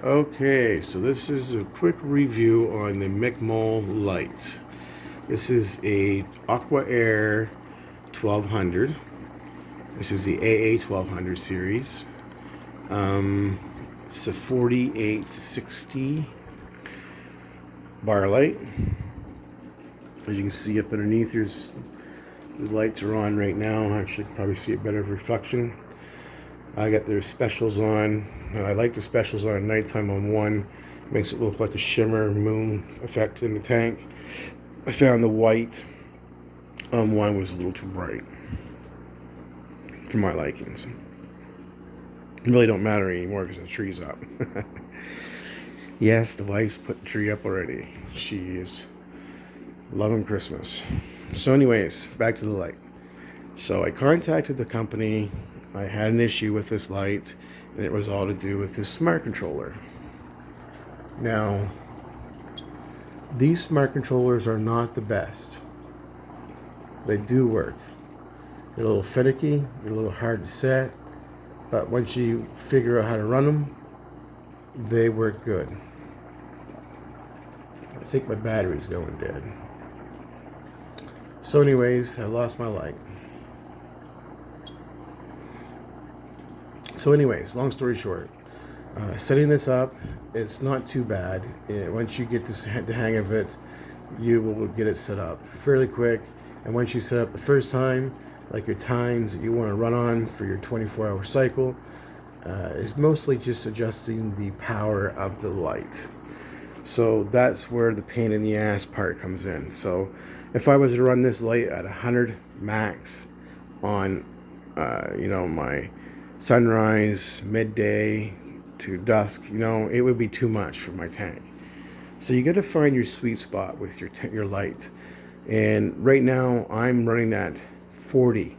Okay, so this is a quick review on the MicMol light. This is a Aqua Air 1200. This is the AA 1200 series. It's a 4860 bar light. As you can see up underneath, the lights are on right now. Actually, you can probably see a better reflection. I got their specials on. I like the specials on at nighttime on one. Makes it look like a shimmer moon effect in the tank. I found the white on one was a little too bright for my likings. It really don't matter anymore because the tree's up. Yes, the wife's put the tree up already. She is loving Christmas. So anyways, back to the light. So I contacted the company. I had an issue with this light, and it was all to do with this smart controller. Now, these smart controllers are not the best. They do work. They're a little finicky, they're a little hard to set, but once you figure out how to run them, they work good. I think my battery's going dead. So anyways, I lost my light. So anyways, long story short, setting this up, it's not too bad. Once you get the hang of it, you will get it set up fairly quick. And once you set up the first time, like your times that you want to run on for your 24-hour cycle, is mostly just adjusting the power of the light. So that's where the pain in the ass part comes in. So if I was to run this light at 100 max on, my sunrise, midday to dusk, it would be too much for my tank. So you got to find your sweet spot with your light. And right now I'm running at 40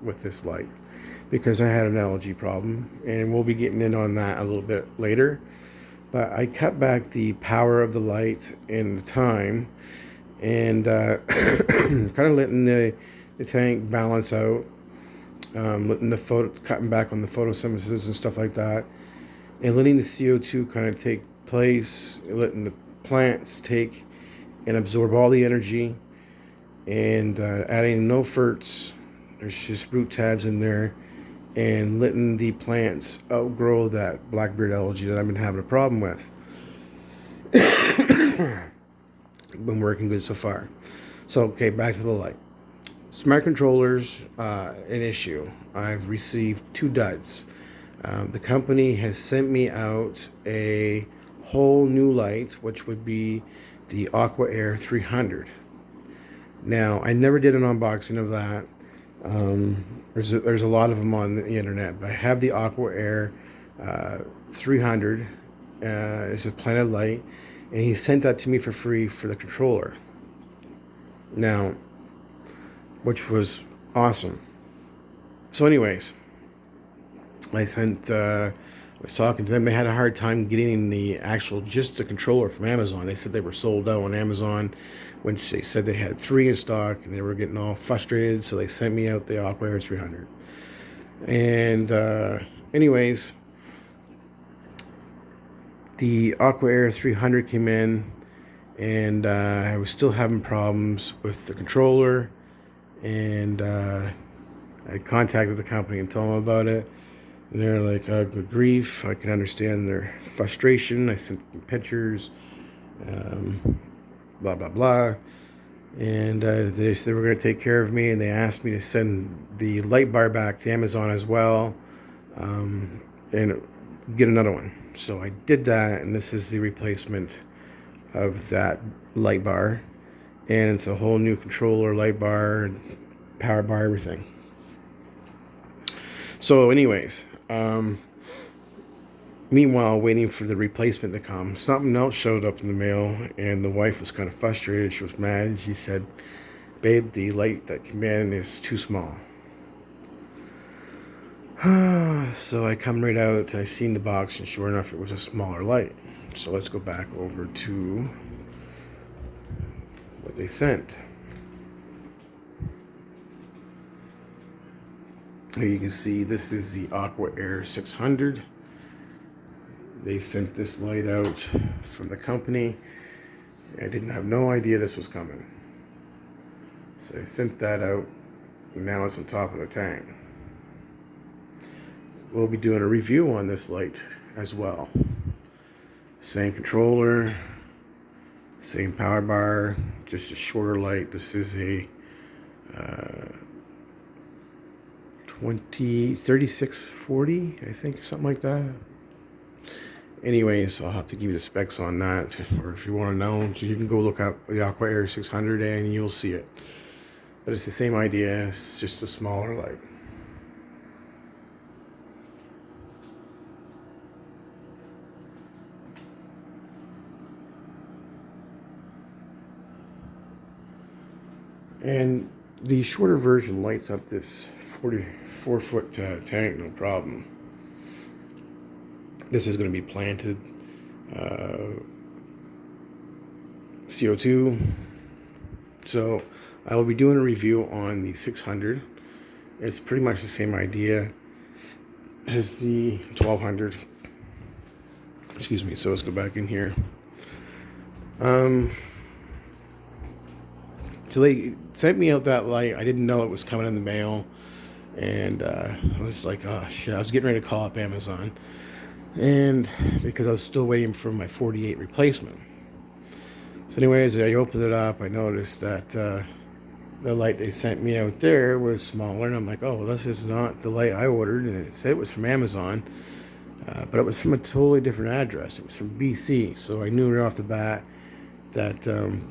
with this light because I had an algae problem, and we'll be getting in on that a little bit later. But I cut back the power of the light and the time, and kind of letting the tank balance out, letting cutting back on the photosynthesis and stuff like that, and letting the CO2 kind of take place, letting the plants take and absorb all the energy, and adding no ferts. There's just root tabs in there, and letting the plants outgrow that blackbeard algae that I've been having a problem with. Been working good so far. So, okay, back to the light. Smart controllers, an issue. I've received 2 duds. The company has sent me out a whole new light, which would be the Aqua Air 300. Now, I never did an unboxing of that. There's a lot of them on the internet, but I have the Aqua Air 300. It's a planet light, and he sent that to me for free for the controller. Now, which was awesome. So anyways, I was talking to them. They had a hard time getting just the controller from Amazon. They said they were sold out on Amazon, which they said they had 3 in stock, and they were getting all frustrated. So they sent me out the Aqua Air 300. And anyways, the Aqua Air 300 came in, and I was still having problems with the controller. And I contacted the company and told them about it. And they're like, good grief, I can understand their frustration. I sent them pictures, blah, blah, blah. And they said they were going to take care of me, and they asked me to send the light bar back to Amazon as well, and get another one. So I did that, and this is the replacement of that light bar. And it's a whole new controller, light bar, power bar, everything. So anyways, meanwhile, waiting for the replacement to come, something else showed up in the mail, and the wife was kind of frustrated. She was mad. She said, babe, the light that came in is too small. So I come right out, I seen the box, and sure enough, it was a smaller light. So let's go back over to what they sent. Here you can see this is the Aqua Air 600. They sent this light out from the company. I didn't have no idea this was coming. So they sent that out, and now it's on top of the tank. We'll be doing a review on this light as well. Same controller, same power bar, just a shorter light. This is a 3640, I think, something like that. Anyways, I'll have to give you the specs on that, or if you want to know, so you can go look up the Aqua Air 600 and you'll see it. But it's the same idea, it's just a smaller light. And the shorter version lights up this 44-foot tank, no problem. This is going to be planted CO2. So I will be doing a review on the 600. It's pretty much the same idea as the 1200. Excuse me. So let's go back in here. So they sent me out that light. I didn't know it was coming in the mail. And I was like, oh shit. I was getting ready to call up Amazon. And because I was still waiting for my 48 replacement. So anyways, I opened it up. I noticed that the light they sent me out there was smaller. And I'm like, oh, this is not the light I ordered. And it said it was from Amazon. But it was from a totally different address. It was from BC. So I knew right off the bat that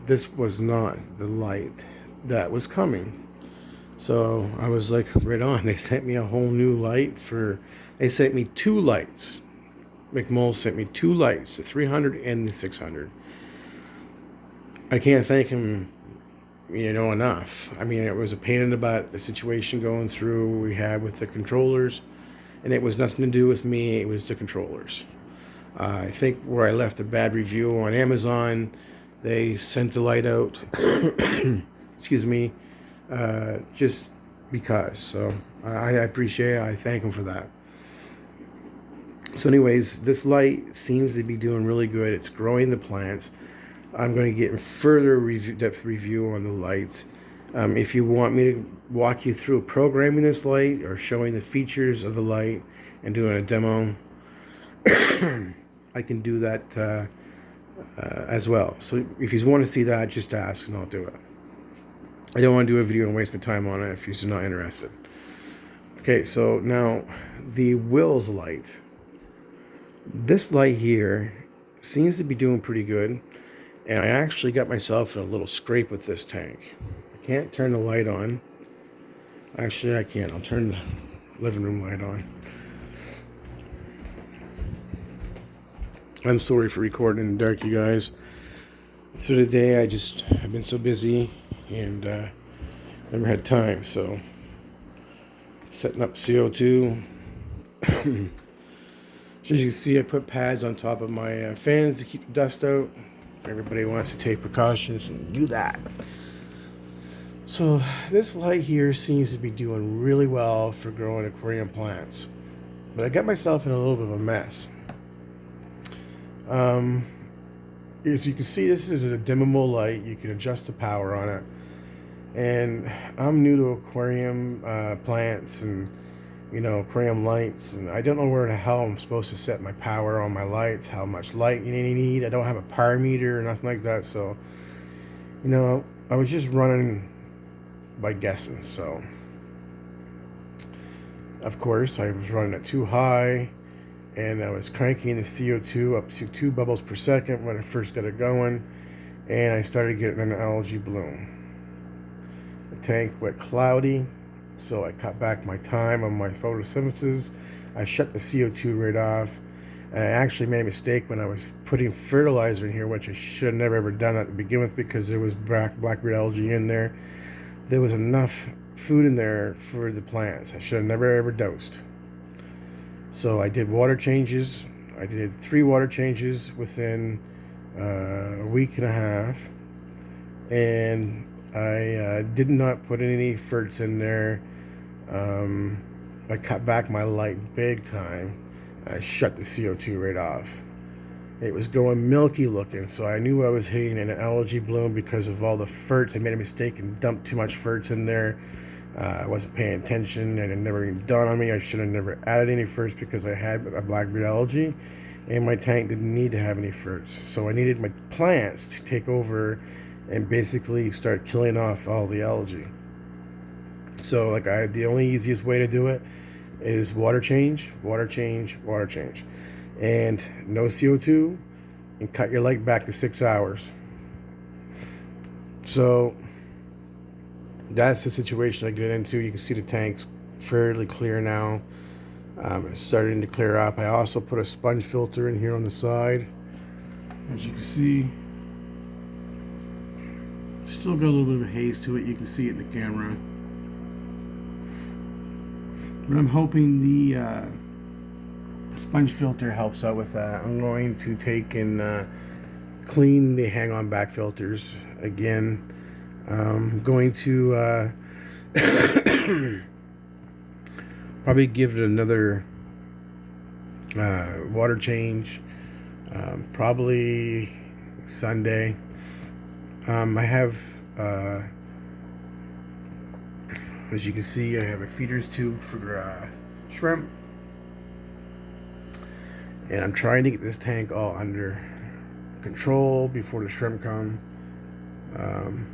this was not the light that was coming. So I was like, right on. They sent me a whole new light they sent me two lights. MicMol sent me two lights, the 300 and the 600. I can't thank him, enough. I mean, it was a pain in the butt, the situation going through we had with the controllers, and it was nothing to do with me, it was the controllers. I think where I left a bad review on Amazon, they sent the light out, excuse me, just because. So I appreciate it, I thank them for that. So anyways, this light seems to be doing really good. It's growing the plants. I'm going to get further depth review on the lights. If you want me to walk you through programming this light or showing the features of the light and doing a demo, I can do that as well. So if you want to see that, just ask and I'll do it. I don't want to do a video and waste my time on it if you're not interested. Okay, so now the Wills light. This light here seems to be doing pretty good, and I actually got myself in a little scrape with this tank. I can't turn the light on. Actually, I can. I'll turn the living room light on. I'm sorry for recording in the dark, you guys. Through the day, I've been so busy and never had time. So, setting up CO2. As you can see, I put pads on top of my fans to keep the dust out. Everybody wants to take precautions and do that. So this light here seems to be doing really well for growing aquarium plants. But I got myself in a little bit of a mess. As you can see, this is a dimmable light. You can adjust the power on it. And I'm new to aquarium plants and aquarium lights, and I don't know where the hell I'm supposed to set my power on my lights, how much light you need. I don't have a power meter or nothing like that, so I was just running by guessing. So of course I was running it too high, and I was cranking the CO2 up to 2 bubbles per second when I first got it going, and I started getting an algae bloom. The tank went cloudy, so I cut back my time on my photosynthesis. I shut the CO2 right off. And I actually made a mistake when I was putting fertilizer in here, which I should have never ever done at to begin with, because there was blackberry algae in there. There was enough food in there for the plants. I should have never ever dosed. So I did water changes. I did 3 water changes within a week and a half. And I did not put any ferts in there. I cut back my light big time. I shut the CO2 right off. It was going milky looking, so I knew I was hitting an algae bloom because of all the ferts. I made a mistake and dumped too much ferts in there. I wasn't paying attention, and it never even dawned on me. I should have never added any ferts because I had a blackbeard algae, and my tank didn't need to have any ferts. So I needed my plants to take over and basically start killing off all the algae. So like the only easiest way to do it is water change, water change, water change. And no CO2, and cut your light back to 6 hours. So that's the situation I get into. You can see the tank's fairly clear now. It's starting to clear up. I also put a sponge filter in here on the side. As you can see, still got a little bit of a haze to it. You can see it in the camera. But I'm hoping the sponge filter helps out with that. I'm going to take and clean the hang-on back filters again. I'm going to probably give it another water change, probably Sunday. I have, as you can see, I have a feeders tube for shrimp. And I'm trying to get this tank all under control before the shrimp come.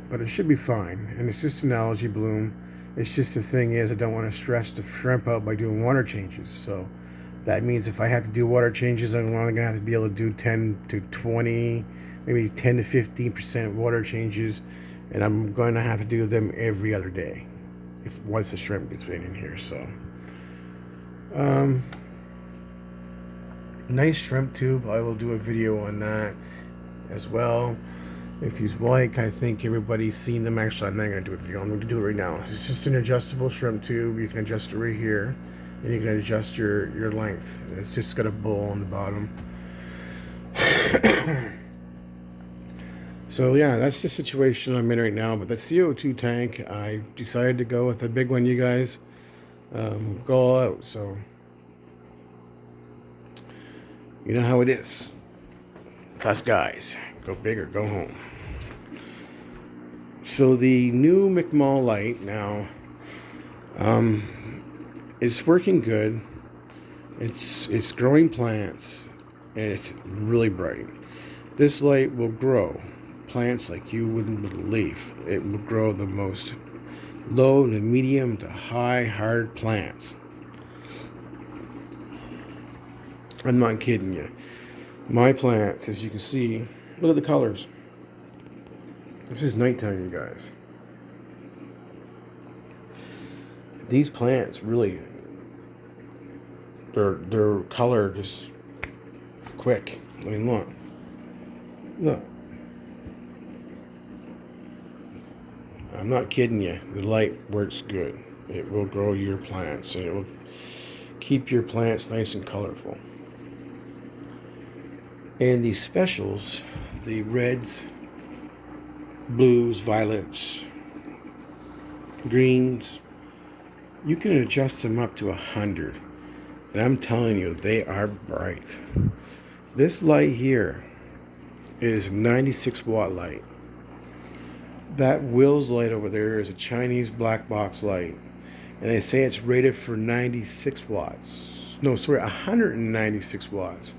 But it should be fine. And it's just an algae bloom. It's just the thing is I don't want to stress the shrimp out by doing water changes. So that means if I have to do water changes, I'm only going to have to be able to do 10 to 20, maybe 10 to 15% water changes. And I'm going to have to do them every other day once the shrimp gets made in here. So nice shrimp tube. I will do a video on that as well. If you like, I think everybody's seen them. Actually, I'm not going to do a video. I'm going to do it right now. It's just an adjustable shrimp tube. You can adjust it right here, and you can adjust your length. It's just got a bowl on the bottom. So yeah, that's the situation I'm in right now. But the CO2 tank, I decided to go with a big one, you guys. Go all out. So you know how it is. With us guys, go big or go home. So the new MicMol light now, it's working good. It's growing plants, and it's really bright. This light will grow plants like you wouldn't believe. It will grow the most low to medium to high hard plants. I'm not kidding you. My plants, as you can see, look at the colors. This is nighttime, you guys. These plants really, their color just quick. I mean, look. I'm not kidding you. The light works good. It will grow your plants, and it will keep your plants nice and colorful. And these specials, the reds, blues, violets, greens, you can adjust them up to 100. And I'm telling you, they are bright. This light here is a 96 watt light. That Will's light over there is a Chinese black box light. And they say it's rated for 96 watts. No, sorry, 196 watts.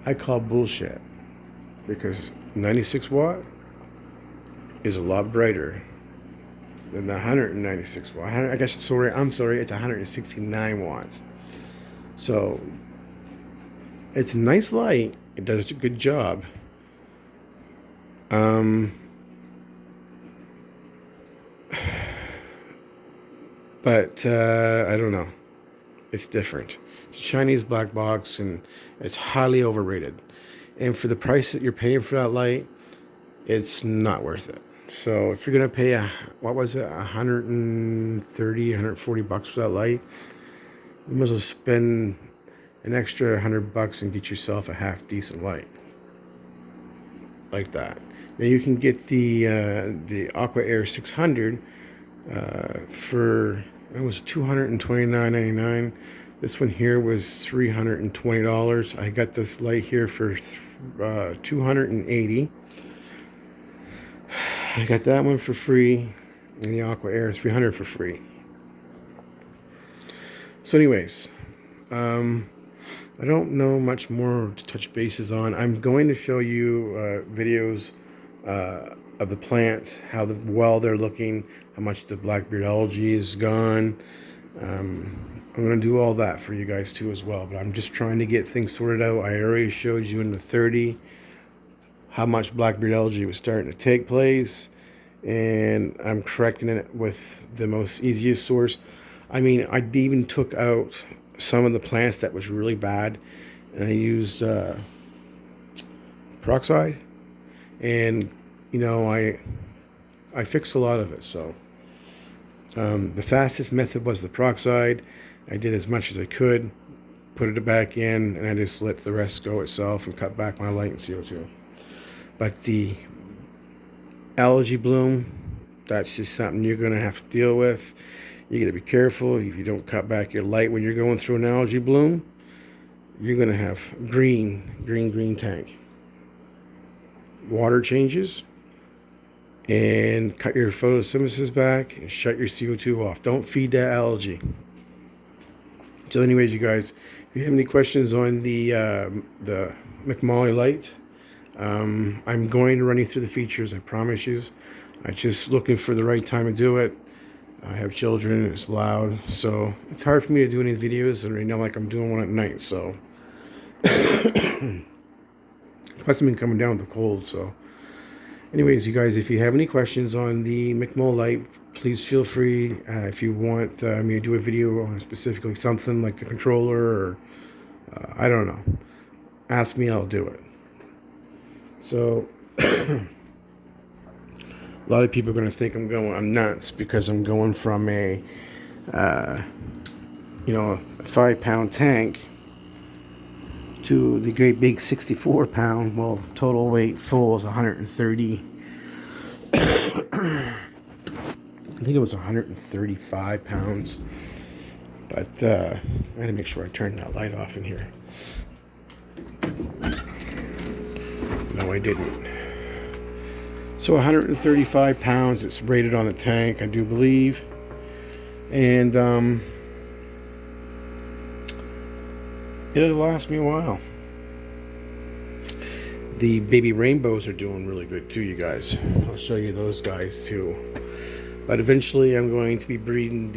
I call bullshit. Because 96 watt is a lot brighter than the 196 watt. I guess, I'm sorry, it's 169 watts. So, it's a nice light. It does a good job. But I don't know. It's different. It's a Chinese black box, and it's highly overrated. And for the price that you're paying for that light, it's not worth it. So if you're gonna pay $130, $140 for that light, you might as well spend an extra $100 and get yourself a half decent light like that. Now you can get the Aqua Air 600 for, it was $229.99. This one here was $320. I got this light here for $280. I got that one for free, and the Aqua Air $300 for free. So anyways, I don't know much more to touch bases on. I'm going to show you videos of the plants, how well they're looking, how much the blackbeard algae is gone. I'm going to do all that for you guys too as well, but I'm just trying to get things sorted out. I already showed you in the 30 how much blackbeard algae was starting to take place, and I'm correcting it with the most easiest source. I mean, I even took out some of the plants that was really bad, and I used Peroxide, and you know, I fixed a lot of it. So the fastest method was the Peroxide. I did as much as I could, put it back in, and I just let the rest go itself and cut back my light and CO2. But the algae bloom, that's just something you're going to have to deal with. You got to be careful. If you don't cut back your light when you're going through an algae bloom, you're going to have green tank. Water changes, and cut your photosynthesis back and shut your CO2 off. Don't feed that algae. So anyways, you guys, if you have any questions on the MicMol light, I'm going to run you through the features, I promise you. I'm just looking for the right time to do it. I have children, it's loud, so it's hard for me to do any videos, and I know like I'm doing one at night, so. Plus I've been coming down with the cold, so. Anyways, you guys, if you have any questions on the MicMol light, please feel free. If you want me to do a video on specifically something like the controller, or I don't know, ask me, I'll do it. So, a lot of people are going to think I'm nuts because I'm going from a, a 5-pound tank to the great big 64-pound. Well, total weight full is 130. I think it was 135 pounds. But I had to make sure I turned that light off in here. No, I didn't. So 135 pounds, it's rated on the tank, I do believe. And it'll last me a while. The baby rainbows are doing really good too, you guys. I'll show you those guys too. But eventually I'm going to be breeding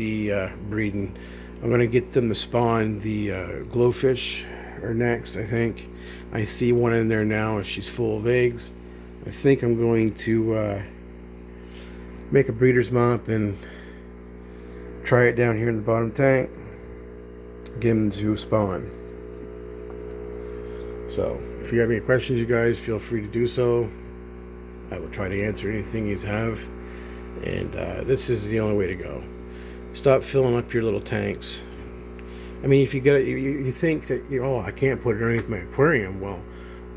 I'm going to get them to spawn the glowfish are next, I think. I see one in there now and she's full of eggs. I think I'm going to make a breeder's mop and try it down here in the bottom tank. Get them to spawn. So, if you have any questions, you guys, feel free to do so. I will try to answer anything you have. And this is the only way to go. Stop filling up your little tanks. I mean, if you get you think that I can't put it underneath my aquarium. Well,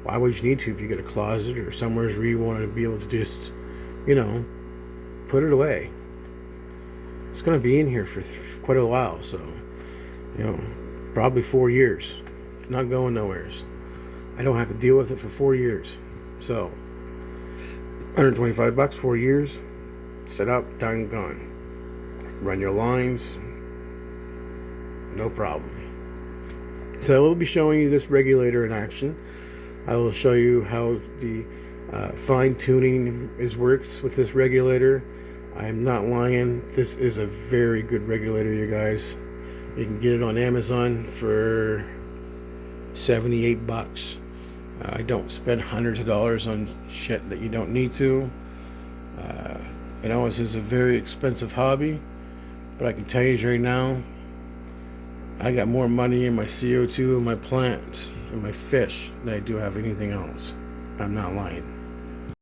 why would you need to if you get a closet or somewhere where you want to be able to just, put it away? It's going to be in here for quite a while, so probably 4 years. It's not going nowhere. I don't have to deal with it for 4 years. So, $125, 4 years, set up, done, gone. Run your lines, no problem. So I will be showing you this regulator in action. I will show you how the fine-tuning works with this regulator. I'm not lying. This is a very good regulator, you guys. You can get it on Amazon for $78. I don't spend hundreds of dollars on shit that you don't need to. This is a very expensive hobby, but I can tell you right now, I got more money in my CO2 and my plants and my fish than I do have anything else. I'm not lying.